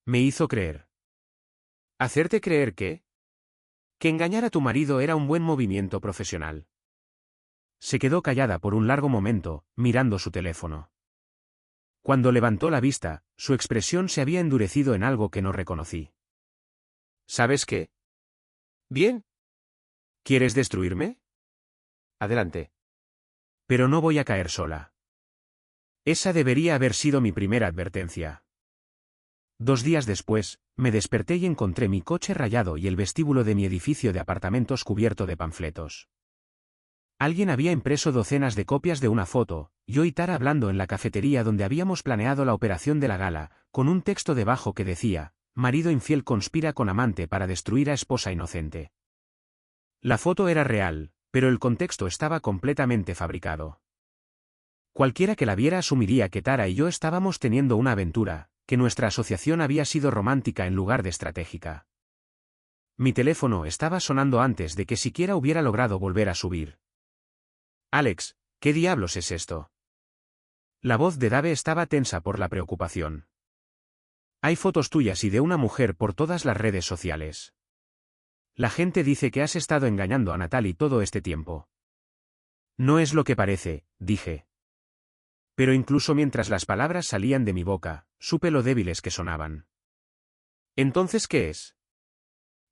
Me hizo creer. ¿Hacerte creer qué? Que engañar a tu marido era un buen movimiento profesional. Se quedó callada por un largo momento, mirando su teléfono. Cuando levantó la vista, su expresión se había endurecido en algo que no reconocí. ¿Sabes qué? Bien. ¿Quieres destruirme? Adelante. Pero no voy a caer sola. Esa debería haber sido mi primera advertencia. 2 días después, me desperté y encontré mi coche rayado y el vestíbulo de mi edificio de apartamentos cubierto de panfletos. Alguien había impreso docenas de copias de una foto, yo y Tara hablando en la cafetería donde habíamos planeado la operación de la gala, con un texto debajo que decía, marido infiel conspira con amante para destruir a esposa inocente. La foto era real, pero el contexto estaba completamente fabricado. Cualquiera que la viera asumiría que Tara y yo estábamos teniendo una aventura, que nuestra asociación había sido romántica en lugar de estratégica. Mi teléfono estaba sonando antes de que siquiera hubiera logrado volver a subir. Alex, ¿qué diablos es esto? La voz de Dave estaba tensa por la preocupación. Hay fotos tuyas y de una mujer por todas las redes sociales. La gente dice que has estado engañando a Natalie todo este tiempo. No es lo que parece, dije. Pero incluso mientras las palabras salían de mi boca, supe lo débiles que sonaban. ¿Entonces qué es?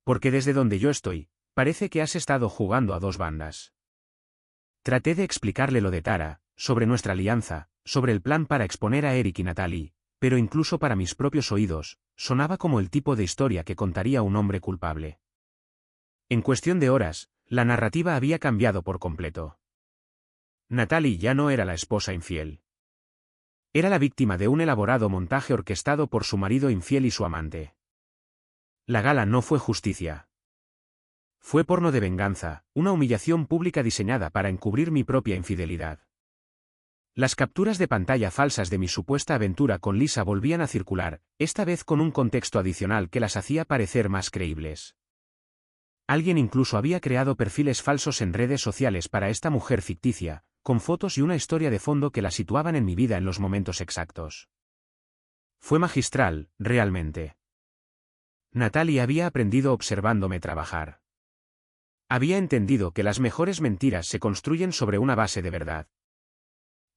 Porque desde donde yo estoy, parece que has estado jugando a 2 bandas. Traté de explicarle lo de Tara, sobre nuestra alianza, sobre el plan para exponer a Eric y Natalie, pero incluso para mis propios oídos, sonaba como el tipo de historia que contaría un hombre culpable. En cuestión de horas, la narrativa había cambiado por completo. Natalie ya no era la esposa infiel. Era la víctima de un elaborado montaje orquestado por su marido infiel y su amante. La gala no fue justicia. Fue porno de venganza, una humillación pública diseñada para encubrir mi propia infidelidad. Las capturas de pantalla falsas de mi supuesta aventura con Lisa volvían a circular, esta vez con un contexto adicional que las hacía parecer más creíbles. Alguien incluso había creado perfiles falsos en redes sociales para esta mujer ficticia, con fotos y una historia de fondo que la situaban en mi vida en los momentos exactos. Fue magistral, realmente. Natalie había aprendido observándome trabajar. Había entendido que las mejores mentiras se construyen sobre una base de verdad.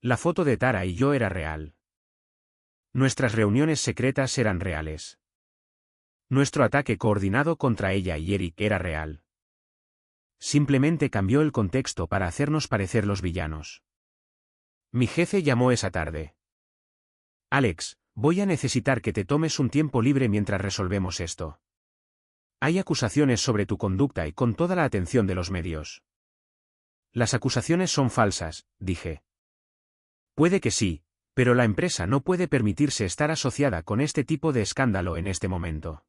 La foto de Tara y yo era real. Nuestras reuniones secretas eran reales. Nuestro ataque coordinado contra ella y Eric era real. Simplemente cambió el contexto para hacernos parecer los villanos. Mi jefe llamó esa tarde. Alex, voy a necesitar que te tomes un tiempo libre mientras resolvemos esto. Hay acusaciones sobre tu conducta y con toda la atención de los medios. Las acusaciones son falsas, dije. Puede que sí, pero la empresa no puede permitirse estar asociada con este tipo de escándalo en este momento.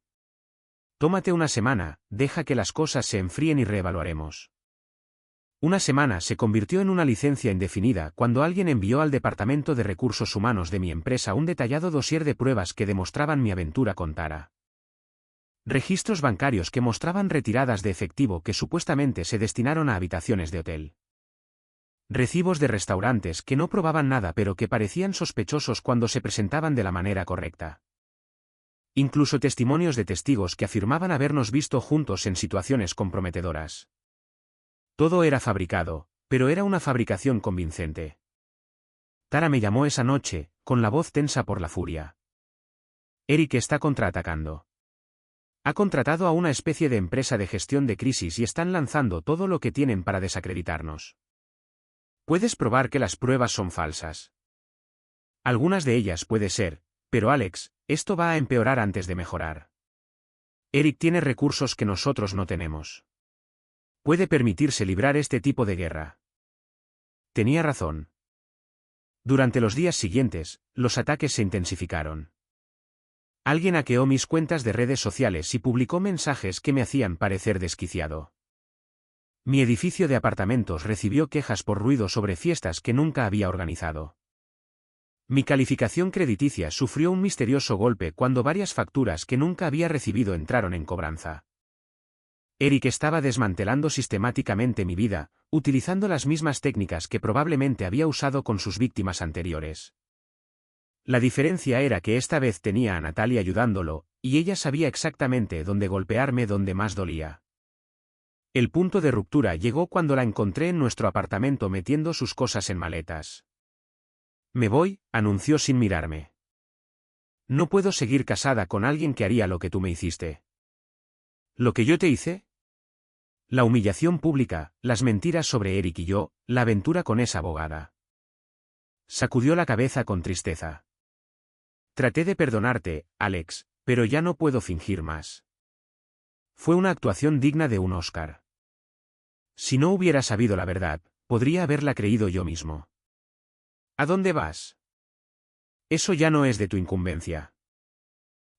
Tómate una semana, deja que las cosas se enfríen y reevaluaremos. Una semana se convirtió en una licencia indefinida cuando alguien envió al Departamento de Recursos Humanos de mi empresa un detallado dossier de pruebas que demostraban mi aventura con Tara. Registros bancarios que mostraban retiradas de efectivo que supuestamente se destinaron a habitaciones de hotel. Recibos de restaurantes que no probaban nada pero que parecían sospechosos cuando se presentaban de la manera correcta. Incluso testimonios de testigos que afirmaban habernos visto juntos en situaciones comprometedoras. Todo era fabricado, pero era una fabricación convincente. Tara me llamó esa noche, con la voz tensa por la furia. Eric está contraatacando. Ha contratado a una especie de empresa de gestión de crisis y están lanzando todo lo que tienen para desacreditarnos. Puedes probar que las pruebas son falsas. Algunas de ellas puede ser, pero Alex, esto va a empeorar antes de mejorar. Eric tiene recursos que nosotros no tenemos. Puede permitirse librar este tipo de guerra. Tenía razón. Durante los días siguientes, los ataques se intensificaron. Alguien hackeó mis cuentas de redes sociales y publicó mensajes que me hacían parecer desquiciado. Mi edificio de apartamentos recibió quejas por ruido sobre fiestas que nunca había organizado. Mi calificación crediticia sufrió un misterioso golpe cuando varias facturas que nunca había recibido entraron en cobranza. Eric estaba desmantelando sistemáticamente mi vida, utilizando las mismas técnicas que probablemente había usado con sus víctimas anteriores. La diferencia era que esta vez tenía a Natalie ayudándolo, y ella sabía exactamente dónde golpearme donde más dolía. El punto de ruptura llegó cuando la encontré en nuestro apartamento metiendo sus cosas en maletas. Me voy, anunció sin mirarme. No puedo seguir casada con alguien que haría lo que tú me hiciste. ¿Lo que yo te hice? La humillación pública, las mentiras sobre Eric y yo, la aventura con esa abogada. Sacudió la cabeza con tristeza. Traté de perdonarte, Alex, pero ya no puedo fingir más. Fue una actuación digna de un Oscar. Si no hubiera sabido la verdad, podría haberla creído yo mismo. ¿A dónde vas? Eso ya no es de tu incumbencia.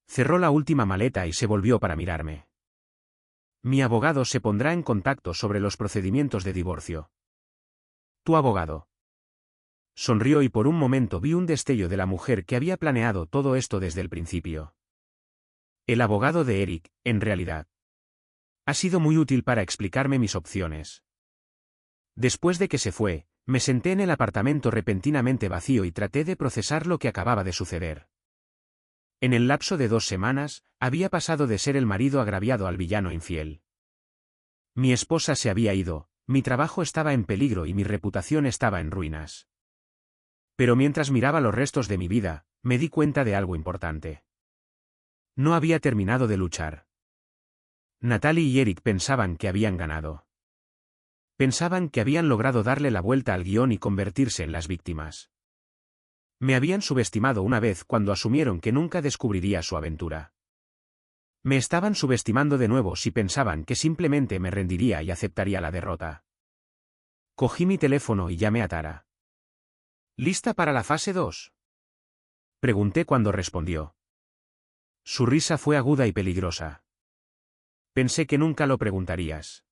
Cerró la última maleta y se volvió para mirarme. Mi abogado se pondrá en contacto sobre los procedimientos de divorcio. ¿Tu abogado? Sonrió y por un momento vi un destello de la mujer que había planeado todo esto desde el principio. El abogado de Eric, en realidad. Ha sido muy útil para explicarme mis opciones. Después de que se fue, me senté en el apartamento repentinamente vacío y traté de procesar lo que acababa de suceder. En el lapso de 2 semanas, había pasado de ser el marido agraviado al villano infiel. Mi esposa se había ido, mi trabajo estaba en peligro y mi reputación estaba en ruinas. Pero mientras miraba los restos de mi vida, me di cuenta de algo importante. No había terminado de luchar. Natalie y Eric pensaban que habían ganado. Pensaban que habían logrado darle la vuelta al guión y convertirse en las víctimas. Me habían subestimado una vez cuando asumieron que nunca descubriría su aventura. Me estaban subestimando de nuevo si pensaban que simplemente me rendiría y aceptaría la derrota. Cogí mi teléfono y llamé a Tara. ¿Lista para la fase 2? Pregunté cuando respondió. Su risa fue aguda y peligrosa. Pensé que nunca lo preguntarías.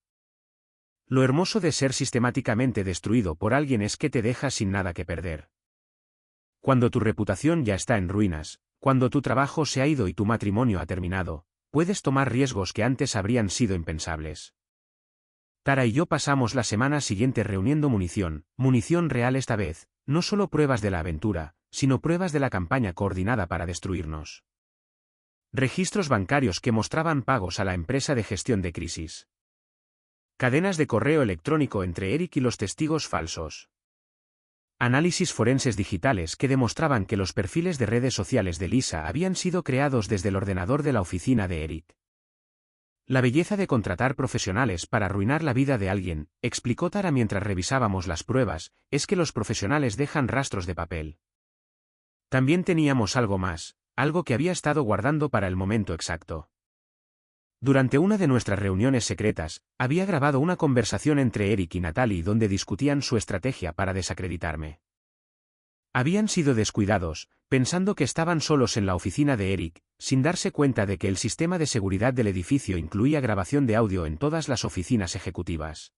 Lo hermoso de ser sistemáticamente destruido por alguien es que te deja sin nada que perder. Cuando tu reputación ya está en ruinas, cuando tu trabajo se ha ido y tu matrimonio ha terminado, puedes tomar riesgos que antes habrían sido impensables. Tara y yo pasamos la semana siguiente reuniendo munición real esta vez, no solo pruebas de la aventura, sino pruebas de la campaña coordinada para destruirnos. Registros bancarios que mostraban pagos a la empresa de gestión de crisis. Cadenas de correo electrónico entre Eric y los testigos falsos. Análisis forenses digitales que demostraban que los perfiles de redes sociales de Lisa habían sido creados desde el ordenador de la oficina de Eric. La belleza de contratar profesionales para arruinar la vida de alguien, explicó Tara mientras revisábamos las pruebas, es que los profesionales dejan rastros de papel. También teníamos algo más, algo que había estado guardando para el momento exacto. Durante una de nuestras reuniones secretas, había grabado una conversación entre Eric y Natalie donde discutían su estrategia para desacreditarme. Habían sido descuidados, pensando que estaban solos en la oficina de Eric, sin darse cuenta de que el sistema de seguridad del edificio incluía grabación de audio en todas las oficinas ejecutivas.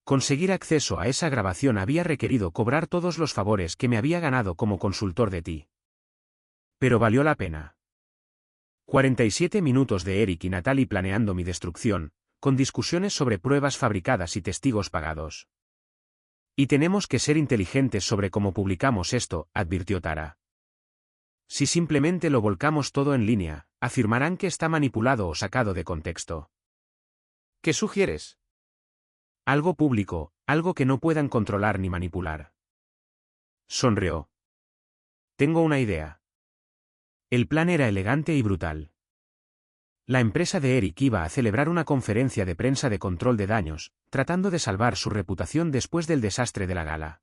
Conseguir acceso a esa grabación había requerido cobrar todos los favores que me había ganado como consultor de ti. Pero valió la pena. 47 minutos de Eric y Natalie planeando mi destrucción, con discusiones sobre pruebas fabricadas y testigos pagados. Y tenemos que ser inteligentes sobre cómo publicamos esto, advirtió Tara. Si simplemente lo volcamos todo en línea, afirmarán que está manipulado o sacado de contexto. ¿Qué sugieres? Algo público, algo que no puedan controlar ni manipular. Sonrió. Tengo una idea. El plan era elegante y brutal. La empresa de Eric iba a celebrar una conferencia de prensa de control de daños, tratando de salvar su reputación después del desastre de la gala.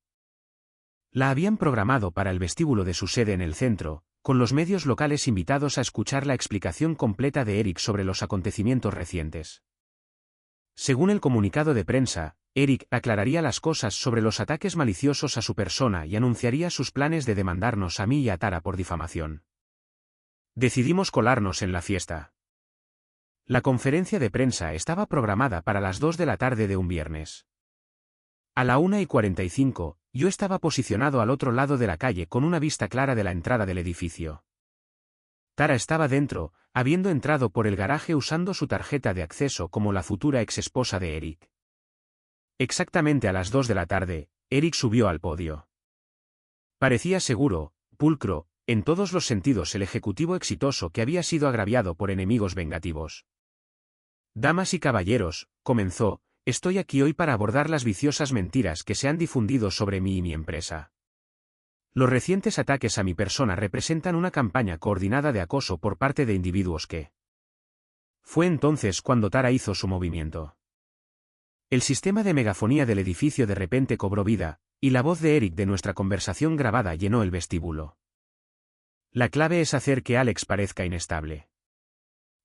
La habían programado para el vestíbulo de su sede en el centro, con los medios locales invitados a escuchar la explicación completa de Eric sobre los acontecimientos recientes. Según el comunicado de prensa, Eric aclararía las cosas sobre los ataques maliciosos a su persona y anunciaría sus planes de demandarnos a mí y a Tara por difamación. Decidimos colarnos en la fiesta. La conferencia de prensa estaba programada para las 2 de la tarde de un viernes. A la 1:45, yo estaba posicionado al otro lado de la calle con una vista clara de la entrada del edificio. Tara estaba dentro, habiendo entrado por el garaje usando su tarjeta de acceso como la futura exesposa de Eric. Exactamente a las 2 de la tarde, Eric subió al podio. Parecía seguro, pulcro, en todos los sentidos el ejecutivo exitoso que había sido agraviado por enemigos vengativos. Damas y caballeros, comenzó, estoy aquí hoy para abordar las viciosas mentiras que se han difundido sobre mí y mi empresa. Los recientes ataques a mi persona representan una campaña coordinada de acoso por parte de individuos que... Fue entonces cuando Tara hizo su movimiento. El sistema de megafonía del edificio de repente cobró vida, y la voz de Eric de nuestra conversación grabada llenó el vestíbulo. La clave es hacer que Alex parezca inestable.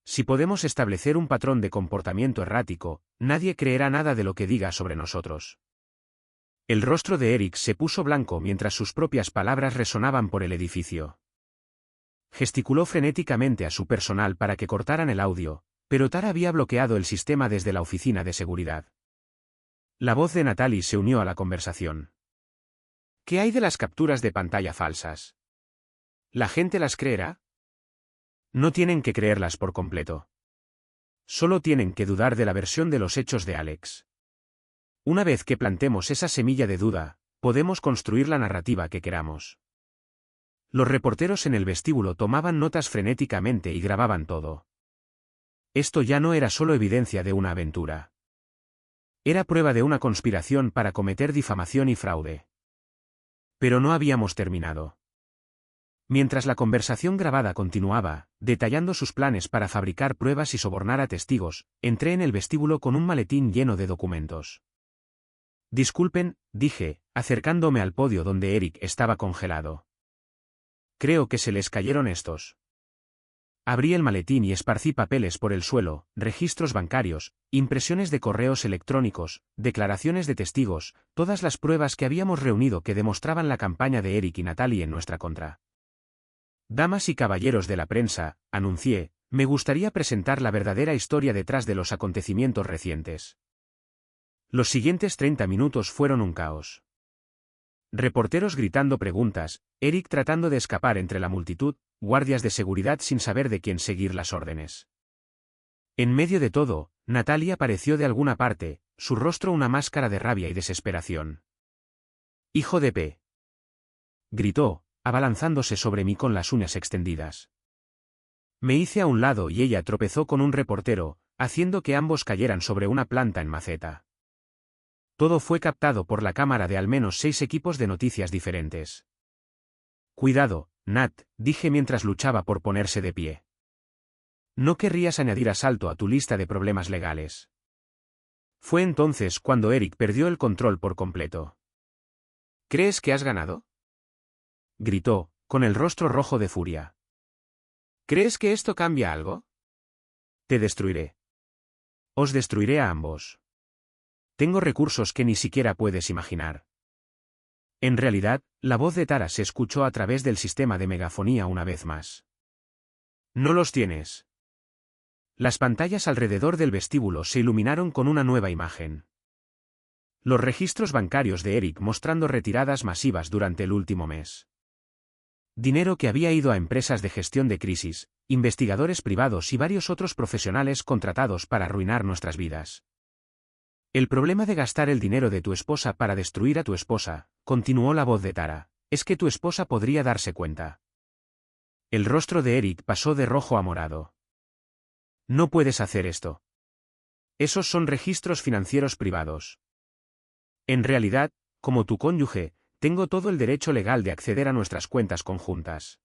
Si podemos establecer un patrón de comportamiento errático, nadie creerá nada de lo que diga sobre nosotros. El rostro de Eric se puso blanco mientras sus propias palabras resonaban por el edificio. Gesticuló frenéticamente a su personal para que cortaran el audio, pero Tara había bloqueado el sistema desde la oficina de seguridad. La voz de Natalie se unió a la conversación. ¿Qué hay de las capturas de pantalla falsas? ¿La gente las creerá? No tienen que creerlas por completo. Solo tienen que dudar de la versión de los hechos de Alex. Una vez que plantemos esa semilla de duda, podemos construir la narrativa que queramos. Los reporteros en el vestíbulo tomaban notas frenéticamente y grababan todo. Esto ya no era solo evidencia de una aventura. Era prueba de una conspiración para cometer difamación y fraude. Pero no habíamos terminado. Mientras la conversación grabada continuaba, detallando sus planes para fabricar pruebas y sobornar a testigos, entré en el vestíbulo con un maletín lleno de documentos. Disculpen, dije, acercándome al podio donde Eric estaba congelado. Creo que se les cayeron estos. Abrí el maletín y esparcí papeles por el suelo, registros bancarios, impresiones de correos electrónicos, declaraciones de testigos, todas las pruebas que habíamos reunido que demostraban la campaña de Eric y Natalie en nuestra contra. Damas y caballeros de la prensa, anuncié, me gustaría presentar la verdadera historia detrás de los acontecimientos recientes. Los siguientes 30 minutos fueron un caos. Reporteros gritando preguntas, Eric tratando de escapar entre la multitud, guardias de seguridad sin saber de quién seguir las órdenes. En medio de todo, Natalie apareció de alguna parte, su rostro una máscara de rabia y desesperación. «¡Hijo de P!», gritó, abalanzándose sobre mí con las uñas extendidas. Me hice a un lado y ella tropezó con un reportero, haciendo que ambos cayeran sobre una planta en maceta. Todo fue captado por la cámara de al menos 6 equipos de noticias diferentes. «Cuidado, Nat», dije mientras luchaba por ponerse de pie. «No querrías añadir asalto a tu lista de problemas legales». Fue entonces cuando Eric perdió el control por completo. «¿Crees que has ganado?», gritó, con el rostro rojo de furia. «¿Crees que esto cambia algo?». «Te destruiré. Os destruiré a ambos. Tengo recursos que ni siquiera puedes imaginar». En realidad, la voz de Tara se escuchó a través del sistema de megafonía una vez más. «No los tienes». Las pantallas alrededor del vestíbulo se iluminaron con una nueva imagen. Los registros bancarios de Eric mostrando retiradas masivas durante el último mes. Dinero que había ido a empresas de gestión de crisis, investigadores privados y varios otros profesionales contratados para arruinar nuestras vidas. «El problema de gastar el dinero de tu esposa para destruir a tu esposa», continuó la voz de Tara, «es que tu esposa podría darse cuenta». El rostro de Eric pasó de rojo a morado. «No puedes hacer esto. Esos son registros financieros privados. En realidad, como tu cónyuge, tengo todo el derecho legal de acceder a nuestras cuentas conjuntas.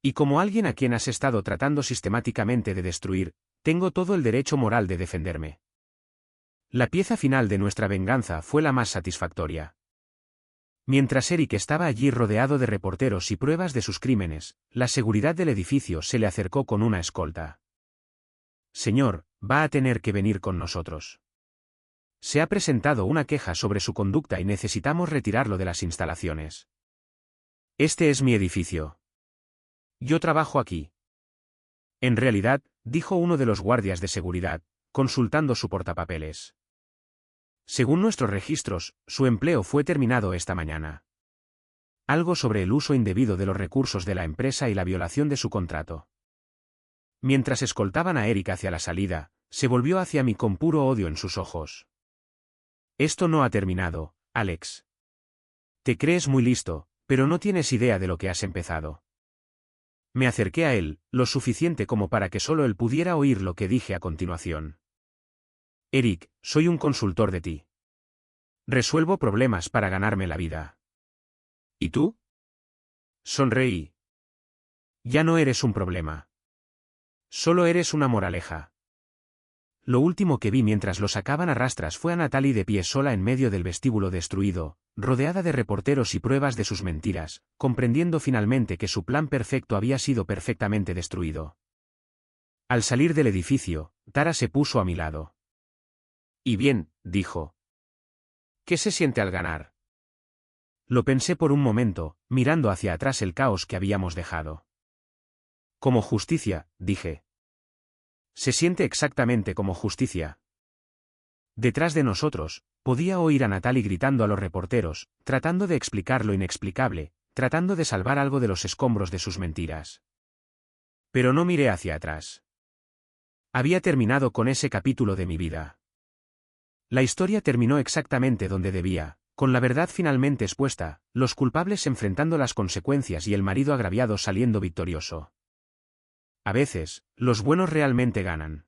Y como alguien a quien has estado tratando sistemáticamente de destruir, tengo todo el derecho moral de defenderme». La pieza final de nuestra venganza fue la más satisfactoria. Mientras Eric estaba allí rodeado de reporteros y pruebas de sus crímenes, la seguridad del edificio se le acercó con una escolta. «Señor, va a tener que venir con nosotros. Se ha presentado una queja sobre su conducta y necesitamos retirarlo de las instalaciones. Este es mi edificio. Yo trabajo aquí». «En realidad», dijo uno de los guardias de seguridad, consultando su portapapeles. «Según nuestros registros, su empleo fue terminado esta mañana. Algo sobre el uso indebido de los recursos de la empresa y la violación de su contrato». Mientras escoltaban a Eric hacia la salida, se volvió hacia mí con puro odio en sus ojos. «Esto no ha terminado, Alex. Te crees muy listo, pero no tienes idea de lo que has empezado». Me acerqué a él, lo suficiente como para que solo él pudiera oír lo que dije a continuación. «Eric, soy un consultor de ti. Resuelvo problemas para ganarme la vida». «¿Y tú?». Sonreí. «Ya no eres un problema. Solo eres una moraleja». Lo último que vi mientras lo sacaban a rastras fue a Natalie de pie sola en medio del vestíbulo destruido, rodeada de reporteros y pruebas de sus mentiras, comprendiendo finalmente que su plan perfecto había sido perfectamente destruido. Al salir del edificio, Tara se puso a mi lado. «Y bien», dijo. «¿Qué se siente al ganar?». Lo pensé por un momento, mirando hacia atrás el caos que habíamos dejado. «Como justicia», dije. «Se siente exactamente como justicia». Detrás de nosotros, podía oír a Natalie gritando a los reporteros, tratando de explicar lo inexplicable, tratando de salvar algo de los escombros de sus mentiras. Pero no miré hacia atrás. Había terminado con ese capítulo de mi vida. La historia terminó exactamente donde debía, con la verdad finalmente expuesta, los culpables enfrentando las consecuencias y el marido agraviado saliendo victorioso. A veces, los buenos realmente ganan.